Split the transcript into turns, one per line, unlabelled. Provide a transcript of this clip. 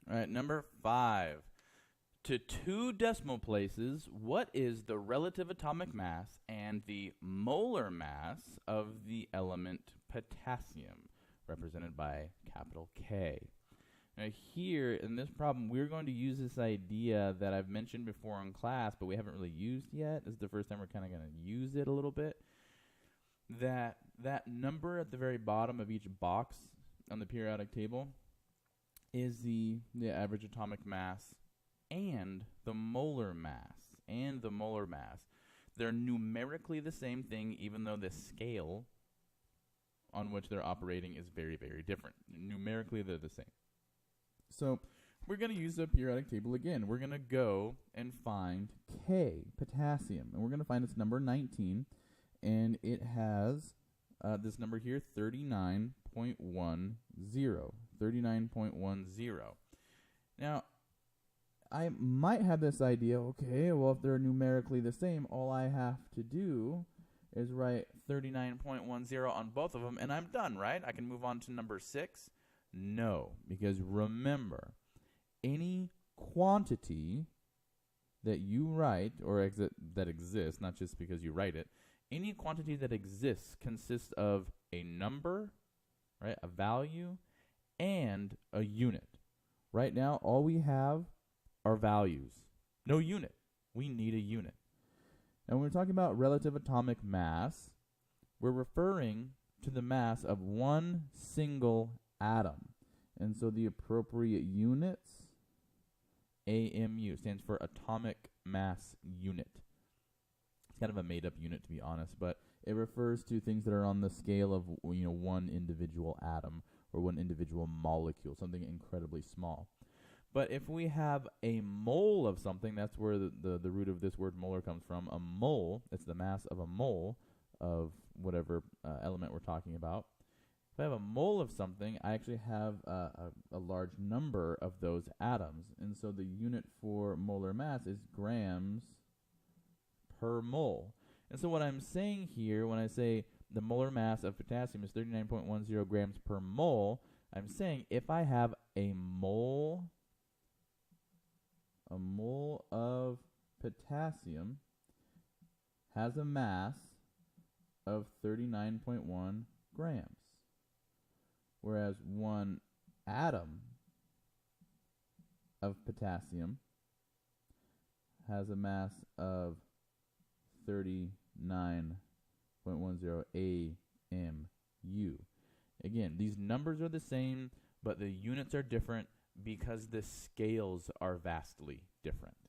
All right, number 5. To 2 decimal places, what is the relative atomic mass and the molar mass of the element potassium, represented by capital K? Now here, in this problem, we're going to use this idea that I've mentioned before in class, but we haven't really used yet. This is the first time we're kind of going to use it a little bit. That number at the very bottom of each box on the periodic table is the average atomic mass and the molar mass. They're numerically the same thing, even though the scale on which they're operating is very, very different. Numerically, they're the same. So we're going to use the periodic table again. We're going to go and find K, potassium. And we're going to find its number 19. And it has this number here, 39.10. 39.10. Now, I might have this idea, okay, well, if they're numerically the same, all I have to do is write 39.10 on both of them, and I'm done, right? I can move on to number 6. No, because remember, any quantity that you write, or that exists, not just because you write it, any quantity that exists consists of a number, right, a value, and a unit. Right now, all we have are values. No unit. We need a unit. Now, when we're talking about relative atomic mass, we're referring to the mass of one single atom. And so the appropriate units, AMU, stands for atomic mass unit. It's kind of a made-up unit, to be honest, but it refers to things that are on the scale of one individual atom or one individual molecule, something incredibly small. But if we have a mole of something, that's where the root of this word molar comes from. A mole, it's the mass of a mole of whatever element we're talking about. If I have a mole of something, I actually have a large number of those atoms. And so the unit for molar mass is grams per mole. And so what I'm saying here, when I say the molar mass of potassium is 39.10 grams per mole, I'm saying if I have a mole of potassium has a mass of 39.1 grams, whereas 1 atom of potassium has a mass of 39.10 AMU. Again, these numbers are the same, but the units are different because the scales are vastly different.